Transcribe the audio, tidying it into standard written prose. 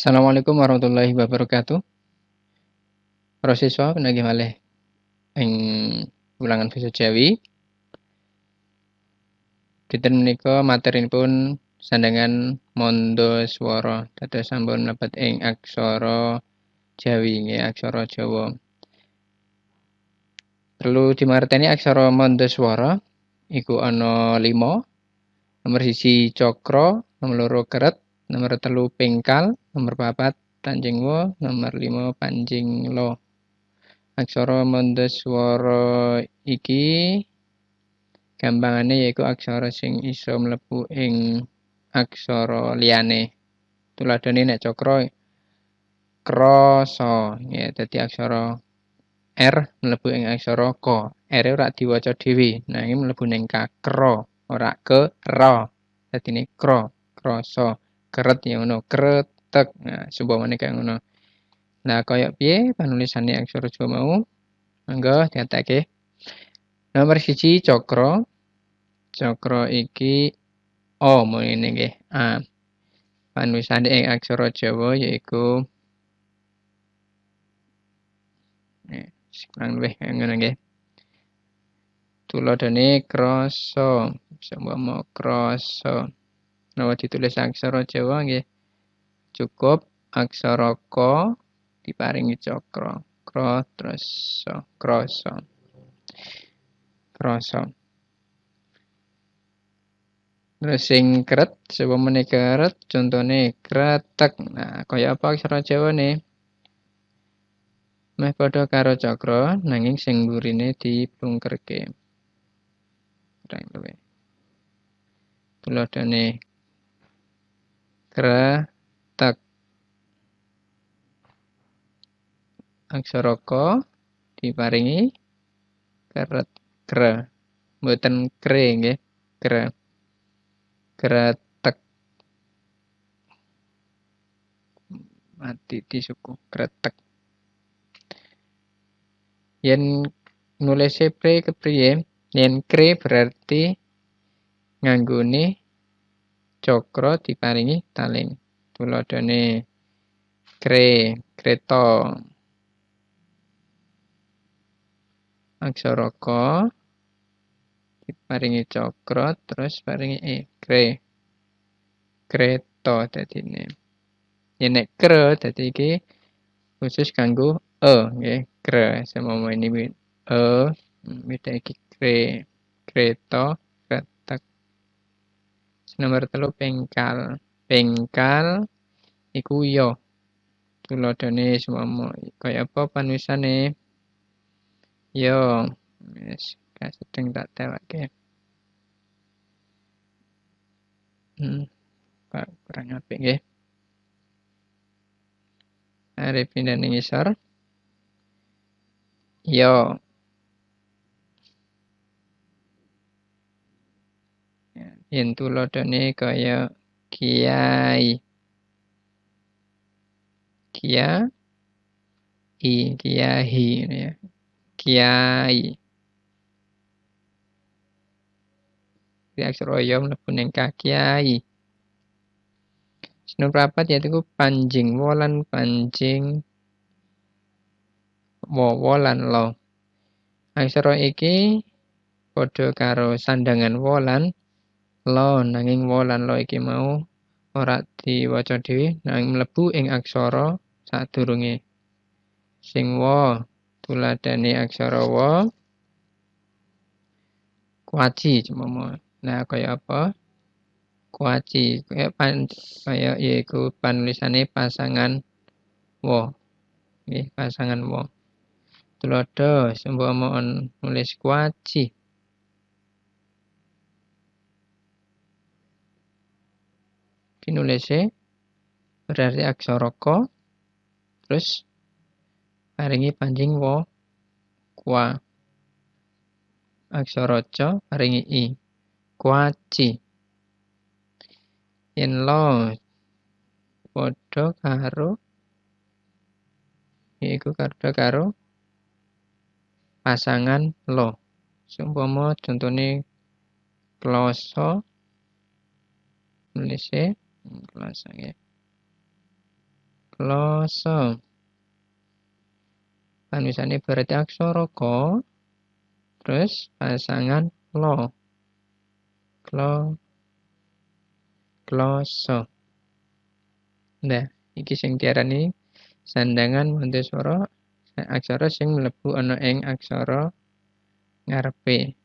Assalamualaikum warahmatullahi wabarakatuh. Para siswa pinagih malih ing ulangan basa Jawi. Dinten menika materinipun sandhangan manda swara dados sampun mlebet ing aksara Jawi nggih aksara Jawa. Perlu dimangerteni aksara manda swara iku ana 5. Nomor 1 cakra, nomor 2 keret, nomor 3 pengkal, nomor 4 tanjing wa, nomor 5 panjing lo. Aksara manda swara iki gampangane yaiku aksara sing isa mlebu ing aksara liyane. Tuladhane nek cakra krasa ya dadi aksara R mlebu ing aksara Ka. R ora diwaca dhewe, nanging mlebu ning kakra, ora ke ra. Dadine kra, krasa, keret ya ngono, kretek. Nah, sumpamane kaya ngono. Nah, kaya piye panulisane aksara Jawa mau? Monggo diatake. Nomor 1 cakra. Cakra iki O mene nggih. A. Panulisane ing aksara Jawa yaiku kurang luwih ngono nggih. Tuladhane krasa. Seumpama krasa. Nawa ditulis aksara Jawa nggih cukup aksara Ka diparingi cakra. Kra terus krasa. Krasa. Terus sing keret, seumpamane keret contone kretek. Nah, kaya apa aksara Jawane? Meh padha karo cakra nanging sing mburine diplungkerke. Kurang luwih. Tuladhane kretek. Aksara Ka diparingi keret kre. Mboten kre nggih, kre. Kretek. Mati disuku kretek. Yen nulise pre kepriye? Yen kre berarti nganggone cakra diparingi taling. Tuladhane kre, kreta. Aksara Ka diparingi cakra terus paringi kre. Kreta dadine. Yen nek kre dadi iki khusus kanggo nggih, kre. Semama ini beda iki kre. Kreta, kretek. Nomor 3 pengkal. Pengkal iku ya. Tuladhane semama kaya apa panulisane? Ya, wis sedeng tak tewake. Kurang apik nggih. Arep pindah ning ngisor. Ya. Yen tuladhane kaya kiai. Kiai ya. Kiai. Di aksara ya mlebu ning kiai. Nomor 4 yaitu panjing wolan panjing wolan lo. Aksara iki padha karo sandhangan wolan lo nanging wolan lo iki mau ora diwaca dhewe nanging mlebu ing aksara sadurunge. Sing wa tuladhane aksara wa kuaci cemama. Nah, kaya apa? Kuaci kaya yaiku panulisane pasangan wa. Nggih, pasangan wa. Tuladha seumpama nulis kuaci. Kinulise berarti aksara Ka terus paringi panjing wa kwa. Aksara Ca paringi i. Kuaci. Yen lo padha karo yaiku padha karo pasangan lo. Seumpama contone kloso nulise kloso nggih. kloso. Panulisane berarti aksara ko, terus pasangan lo. Kloso. Nah, iki sing diarani sandangan Montesoro aksara sing mlebu ana ing aksara ngarepe.